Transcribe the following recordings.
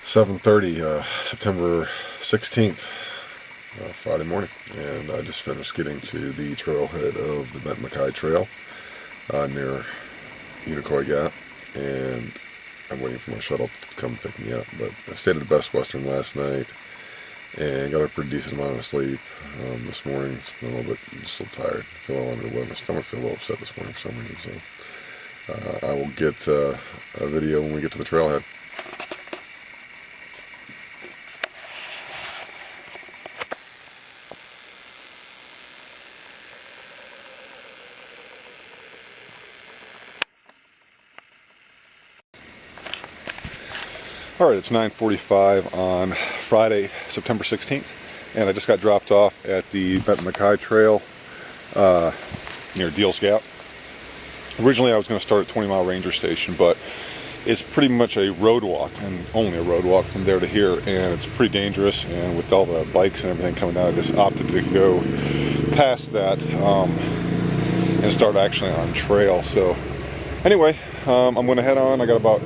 7:30, September 16th, Friday morning, and I just finished getting to the trailhead of the Benton Mackaye Trail near Unicoi Gap, and I'm waiting for my shuttle to come pick me up. But I stayed at the Best Western last night and got a pretty decent amount of sleep. This morning, it's been a little bit, just a little tired. I feel a little under the weather. My stomach feels a little upset this morning for some reason. So I will get a video when we get to the trailhead. Alright, it's 9:45 on Friday, September 16th, and I just got dropped off at the Benton Mackaye Trail near Deals Gap. Originally I was going to start at 20 Mile Ranger Station, but it's pretty much a road walk, and only a road walk from there to here, and it's pretty dangerous, and with all the bikes and everything coming out, I just opted to go past that and start actually on trail. So anyway, I'm going to head on. I got about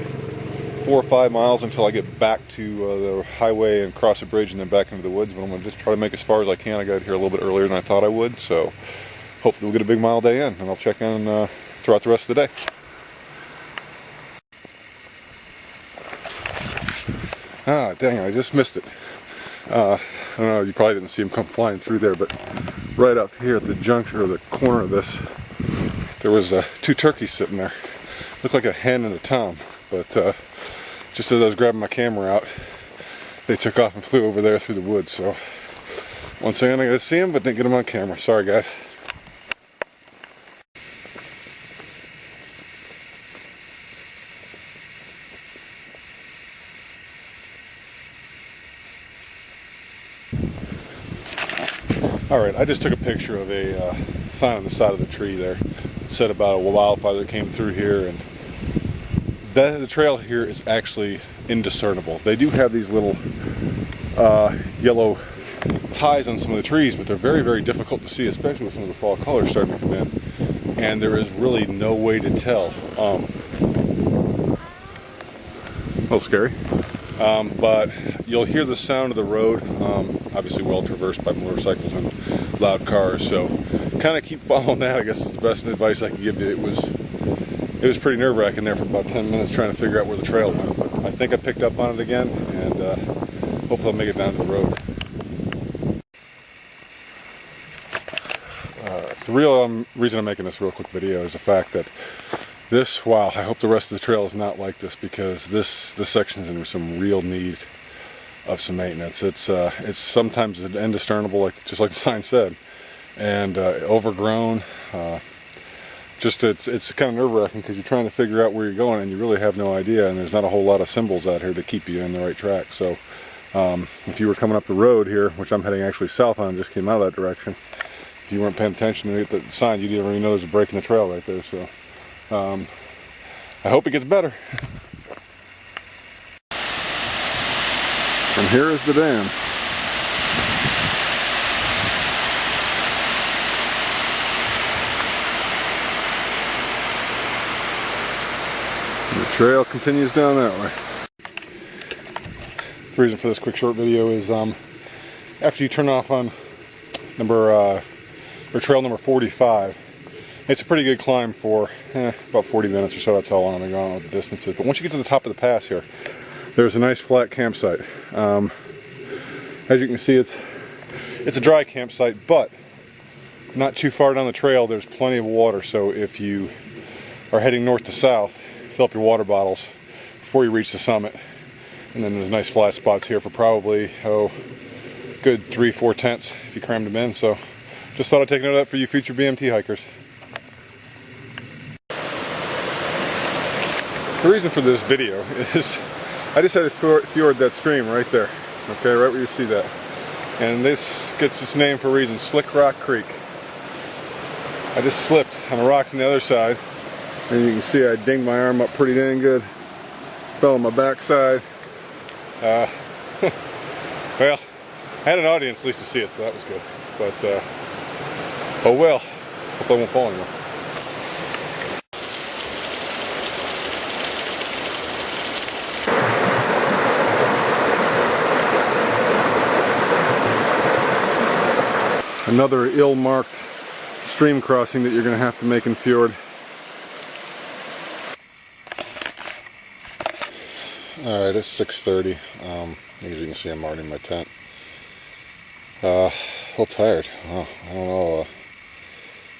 4 or 5 miles until I get back to the highway and cross a bridge and then back into the woods, but I'm going to just try to make as far as I can. I got here a little bit earlier than I thought I would, so hopefully we'll get a big mile day in, and I'll check in throughout the rest of the day. Ah, dang it, I just missed it. I don't know, you probably didn't see him come flying through there, but right up here at the junction, or the corner of this, there was 2 turkeys sitting there. Looked like a hen and a tom, but just as I was grabbing my camera out, they took off and flew over there through the woods. So once again, I got to see them, but didn't get them on camera. Sorry, guys. Alright, I just took a picture of a sign on the side of the tree there. It said about a wildfire that came through here, and the trail here is actually indiscernible. They do have these little yellow ties on some of the trees, but they're very, very difficult to see, especially with some of the fall colors starting to come in. And there is really no way to tell. A little scary. But you'll hear the sound of the road, obviously well traversed by motorcycles and loud cars, so kind of keep following that, I guess, is the best advice I can give you. It was pretty nerve-wracking there for about 10 minutes trying to figure out where the trail went, but I think I picked up on it again, and hopefully I'll make it down to the road. The real reason I'm making this real quick video is the fact that wow, I hope the rest of the trail is not like this, because this section is in some real need of some maintenance. It's sometimes indiscernible, just like the sign said, and overgrown. It's kind of nerve-wracking because you're trying to figure out where you're going and you really have no idea, and there's not a whole lot of symbols out here to keep you in the right track. So if you were coming up the road here, which I'm heading actually south on, just came out of that direction, if you weren't paying attention to the signs, you didn't even know there's a break in the trail right there. So I hope it gets better. And here is the dam. The trail continues down that way. The reason for this quick short video is after you turn off on trail number 45, it's a pretty good climb for about 40 minutes or so. That's how long I've gone with the distances. But once you get to the top of the pass here, there's a nice flat campsite. As you can see, it's a dry campsite, but not too far down the trail there's plenty of water. So if you are heading north to south, fill up your water bottles before you reach the summit. And then there's nice flat spots here for probably, good 3-4 tents if you crammed them in. So just thought I'd take note of that for you future BMT hikers. The reason for this video is I just had to fjord that stream right there. Okay, right where you see that. And this gets its name for a reason, Slick Rock Creek. I just slipped on the rocks on the other side, and you can see I dinged my arm up pretty dang good. Fell on my backside. Well, I had an audience at least to see it, so that was good. But, oh well, hopefully I won't fall anymore. Another ill-marked stream crossing that you're going to have to make in fjord. Alright, it's 6:30. As you can see, I'm already in my tent. A little tired. I don't know.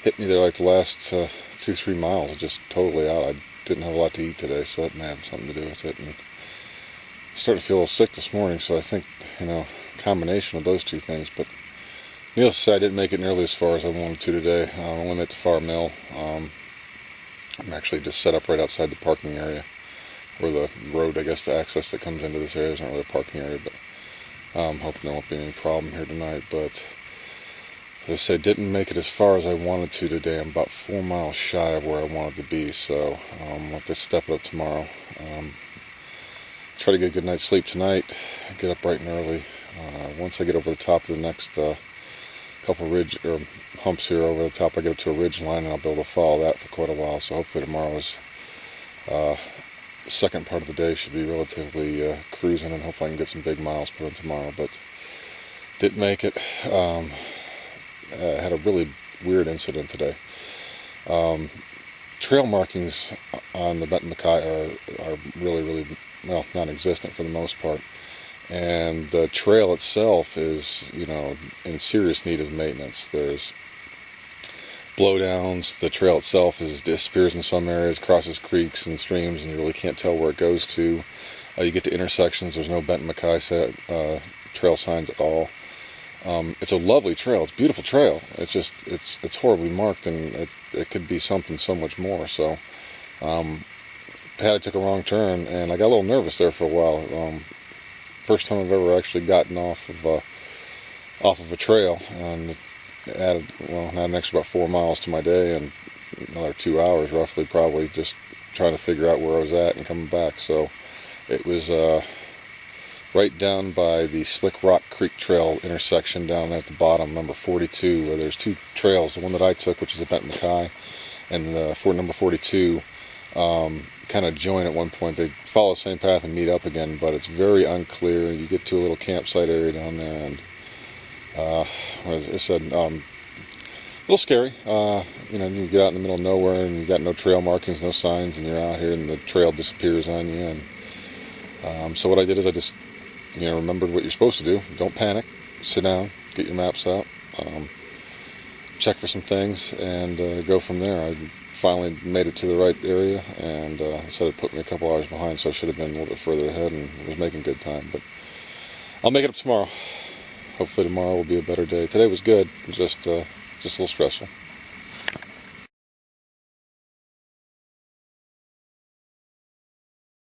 Hit me there like the last 2-3 miles. Just totally out. I didn't have a lot to eat today, so that may have something to do with it. And I started to feel a little sick this morning, so I think, combination of those two things. But needless to say, I didn't make it nearly as far as I wanted to today. I only made the far mill. I'm actually just set up right outside the parking area, or the road, I guess, the access that comes into this area isn't really a parking area, but I'm hoping there won't be any problem here tonight. But as I said, didn't make it as far as I wanted to today. I'm about 4 miles shy of where I wanted to be, so I'll have to step it up tomorrow. Try to get a good night's sleep tonight, get up bright and early. Once I get over the top of the next couple ridge or humps here over the top, I get up to a ridge line, and I'll be able to follow that for quite a while. So hopefully tomorrow's second part of the day should be relatively cruising, and hopefully I can get some big miles put in tomorrow. But didn't make it. Had a really weird incident today. Trail markings on the Benton Mackaye are really, well, non-existent for the most part. And the trail itself is, in serious need of maintenance. There's blowdowns. The trail itself disappears in some areas, crosses creeks and streams, and you really can't tell where it goes to. You get to intersections, there's no Benton Mackaye trail signs at all. It's a lovely trail. It's a beautiful trail. It's just it's horribly marked, and it could be something so much more. So I took a wrong turn, and I got a little nervous there for a while. First time I've ever actually gotten off of a trail, and added an extra about 4 miles to my day, and another 2 hours roughly, probably just trying to figure out where I was at and coming back. So it was right down by the Slick Rock Creek Trail intersection down there at the bottom, number 42, where there's two trails. The one that I took, which is the Benton Mackaye, and number 42 kind of join at one point. They follow the same path and meet up again, but it's very unclear. You get to a little campsite area down there, and as I said, a little scary. You get out in the middle of nowhere, and you got no trail markings, no signs, and you're out here, and the trail disappears on you. And so what I did is I just remembered what you're supposed to do. Don't panic. Sit down. Get your maps out. Check for some things, and go from there. I finally made it to the right area, and said it put me a couple hours behind, so I should have been a little bit further ahead and was making good time. But I'll make it up tomorrow. Hopefully tomorrow will be a better day. Today was good. It was just a little stressful.